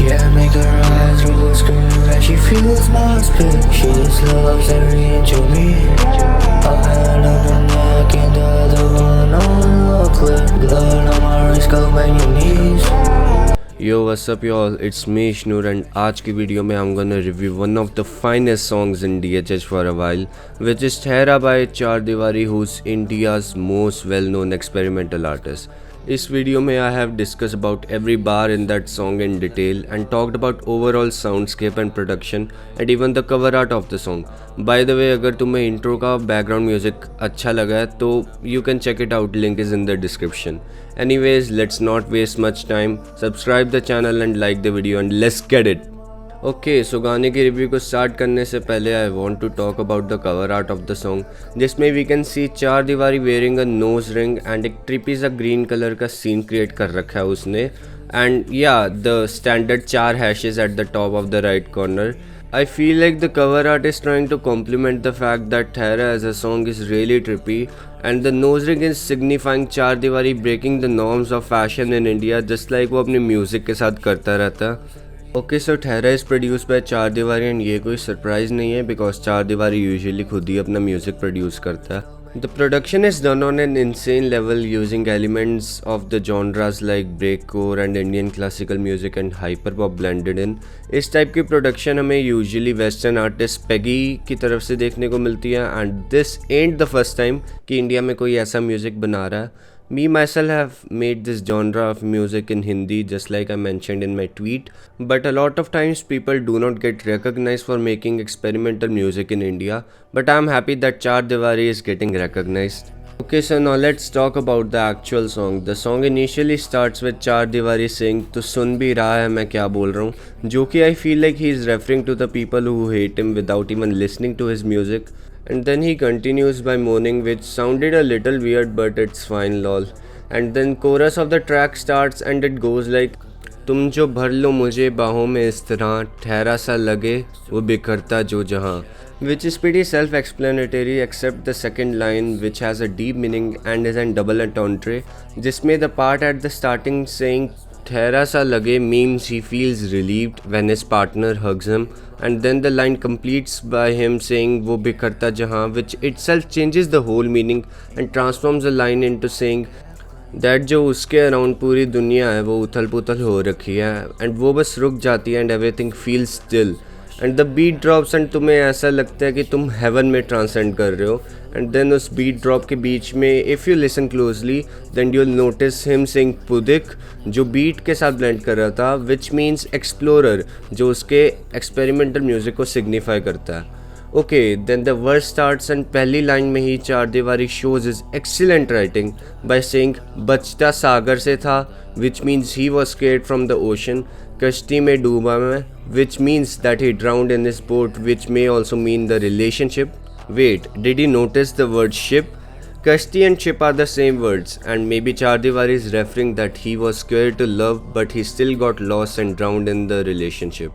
Yeah, make her eyes roll, scream like she feels my spit. She just loves every inch of me. A hand on her neck and the other one on the clip. Blood on my wrist, go bend your knees. Yo, what's up y'all, it's me Shnur and आज की video में I'm gonna review one of the finest songs in DHH for a while, which is Thehra by Char Diwari, who's India's most well-known experimental artist. इस video में I have discussed about every bar in that song in detail and talked about overall soundscape and production and even the cover art of the song. By the way, अगर तुम्हें intro का background music अच्छा लगा है तो you can check it out, link is in the description. Anyways, let's not waste much time. Subscribe the channel and like the video and let's get it. Okay so गाने की review को start करने से पहले I want to talk about the cover art of the song, जिसमें we can see Chaar Diwaari wearing a nose ring and एक trippy सा green colour का सीन क्रिएट कर रखा है उसने. एंड या द स्टैंडर्ड चार hashes at the top of the right corner. I feel like the cover art is trying to complement the fact that Thehra as a song is really trippy, and the nose ring is signifying Char Diwari breaking the norms of fashion in India, just like वो अपने music के साथ करता रहता है. Okay so Thehra is produce by चार दीवारी and ये कोई सरप्राइज़ नहीं है बिकॉज चार दीवारी यूजुअली खुद ही अपना म्यूजिक प्रोड्यूस करता है. The production is done on an insane level using elements of the genres like breakcore and Indian classical music and hyperpop blended in. इस टाइप की प्रोडक्शन हमें यूजुअली वेस्टर्न आर्टिस्ट पेगी की तरफ से देखने को मिलती है and this and the first time कि इंडिया में कोई ऐसा म्यूज़िक बना रहा है. Me myself have made this genre of music in Hindi just like I mentioned in my tweet, but a lot of times people do not get recognized for making experimental music in India, but I'm happy that Char Diwari is getting recognized. Okay, so now let's talk about the actual song. The song initially starts with Char Diwari saying "तू सुन भी रहा है मैं क्या बोल रहा हूँ", जो कि I feel like he is referring to the people who hate him without even listening to his music. And then he continues by moaning, which sounded a little weird but it's fine lol. And then chorus of the track starts and it goes like तुम जो भर लो मुझे बाहों में इस तरह, ठहरा सा लगे वो बिखरता जो जहाँ, which is pretty self-explanatory except the second line which has a deep meaning and is an double entendre, जिसमें the part at the starting saying ठहरा सा लगे means he feels relieved when his partner hugs him, and then the line completes by him saying वो बिखरता जहाँ, which itself changes the whole meaning and transforms the line into saying that जो उसके around पूरी दुनिया है वो उथल पुथल हो रखी है एंड वो बस रुक जाती है and everything feels still and the beat drops and तुम्हें ऐसा लगता है कि तुम हेवन में ट्रांसेंड कर रहे हो. एंड देन उस बीट ड्रॉप के बीच में if you listen closely then you will notice him sing पुदिक, जो बीट के साथ ब्लेंड कर रहा था, विच मीन्स एक्सप्लोरर, जो उसके एक्सपेरिमेंटल म्यूज़िक को सिग्निफाई करता है. Okay then the verse starts and पहली लाइन में ही Chaar Diwaari shows is excellent writing by saying बचता सागर से था, which means he was scared from the ocean, कश्ती में डूबा मैं, which means that he drowned in his boat, which may also mean the relationship. Wait, did you notice the word ship? Kashti and ship are the same words, and maybe Char Diwari is referring that he was scared to love but he still got lost and drowned in the relationship.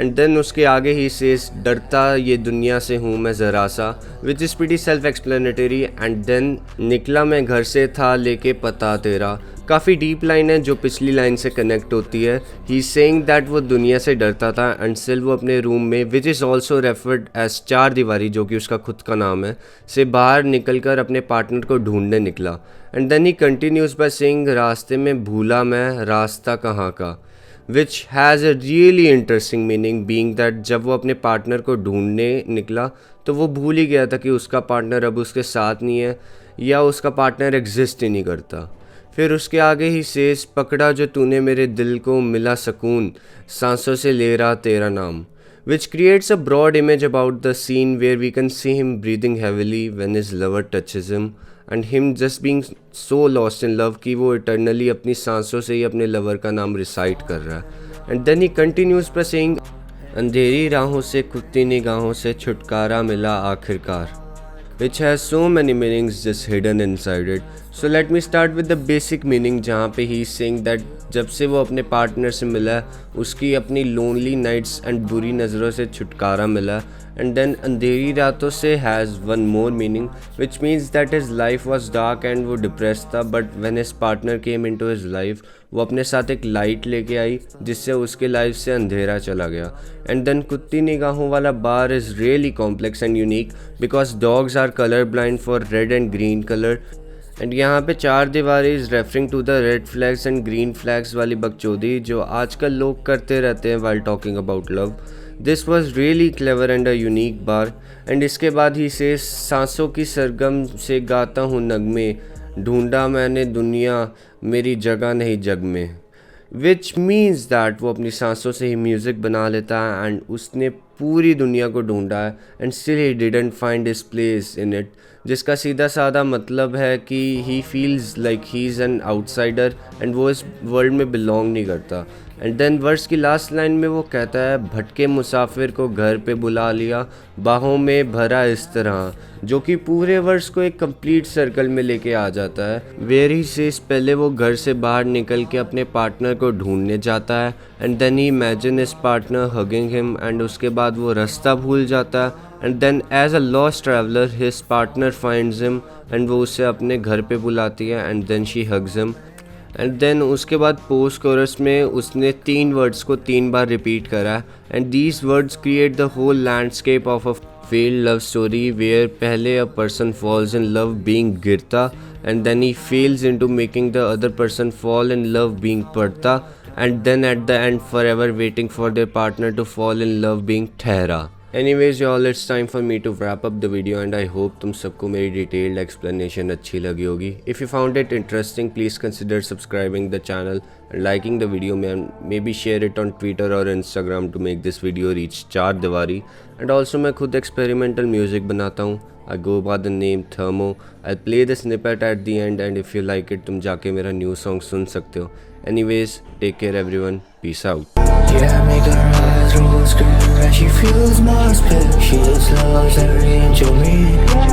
And then उसके आगे ही says डरता ये दुनिया से हूँ मैं ज़रा सा, which is pretty self-explanatory. And then निकला मैं घर से था लेके पता तेरा, काफ़ी डीप लाइन है जो पिछली लाइन से कनेक्ट होती है. ही सेइंग दैट वो दुनिया से डरता था एंड स्टिल वो अपने रूम में, which is also referred as chaar diwaari, जो कि उसका खुद का नाम है, से बाहर निकल कर अपने पार्टनर को ढूंढने निकला. And then he continues by saying रास्ते में भूला मैं रास्ता कहाँ का, which has a really interesting meaning being that जब वो अपने पार्टनर को ढूंढने निकला तो वो भूल ही गया था कि उसका पार्टनर अब उसके साथ नहीं है या उसका पार्टनर एग्जिस्ट ही नहीं करता. फिर उसके आगे ही सेस पकड़ा जो तूने मेरे दिल को मिला सकून, सांसों से ले रहा तेरा नाम, which creates a broad image about the scene where we can see him breathing heavily when his lover touches him and him just being so lost in love कि वो eternally अपनी सांसों से ही अपने लवर का नाम रिसाइट कर रहा है. And then he continues by saying अंधेरी राहों से कुत्ती निगाहों से छुटकारा मिला आखिरकार, which has so many meanings just hidden inside it. So let me start with the basic meaning, जहाँ पे ही सेइंग दैट जब से वो अपने पार्टनर से मिला है उसकी अपनी लोनली नाइट्स एंड बुरी नज़रों से छुटकारा मिला। एंड देन अंधेरी रातों से has one more meaning which means that his life was dark and वो डिप्रेस था, but when his partner came into his life वो अपने साथ एक लाइट लेके आई जिससे उसके लाइफ से अंधेरा चला गया। एंड देन कुत्ती निगाहों वाला bar is really complex and unique because dogs are colour blind for red and green colour. And यहाँ पे चार दीवारी is referring to the red flags and green flags वाली बकचोदी जो आजकल लोग करते रहते हैं while talking about love. This was really clever and a unique bar. And इसके बाद ही से सांसों की सरगम से गाता हूँ नगमे, ढूंढा मैंने दुनिया मेरी जगह नहीं जग में, विच मीन्स दैट वो अपनी सांसों से ही म्यूज़िक बना लेता है एंड उसने पूरी दुनिया को ढूंढा है and still he didn't find his place in it, जिसका सीधा साधा मतलब है कि he feels like he is an outsider and वो इस वर्ल्ड में बिलोंग नहीं करता। एंड देन वर्स की लास्ट लाइन में वो कहता है भटके मुसाफिर को घर पे बुला लिया, बाहों में भरा इस तरह, जो कि पूरे वर्स को एक कंप्लीट सर्कल में लेके आ जाता है। वेयर ही सेज पहले वो घर से बाहर निकल के अपने पार्टनर को ढूंढने जाता है and then he imagine his partner hugging him and उसके बाद वो रास्ता भूल जाता है and then as a lost traveller his partner finds him and वो उसे अपने घर पे बुलाती है and then she hugs him. And then उसके बाद पोस्ट कोरस में उसने 3 वर्ड्स को 3 बार रिपीट करा and these words create the whole landscape of a failed love story where पहले a person falls in love being गिरता and then he falls into making the other person fall in love being पड़ता and then at the end for ever waiting for their partner to fall in love being ठहरा। Anyways y'all, it's time for me to wrap up the video and I hope तुम सबको मेरी detailed explanation अच्छी लगी होगी। If you found it interesting, please consider subscribing the channel and liking the video and maybe share it on Twitter or Instagram to make this video reach 4 दीवारी। And also मैं खुद experimental music बनाता हूँ। I go by the name Thermo। I'll play the snippet at the end and if you like it तुम जाके मेरा new song सुन सकते हो। Anyways, take care everyone, peace out। Yeah, I make her eyes roll scream and she feels my spit. She just loves every inch of me.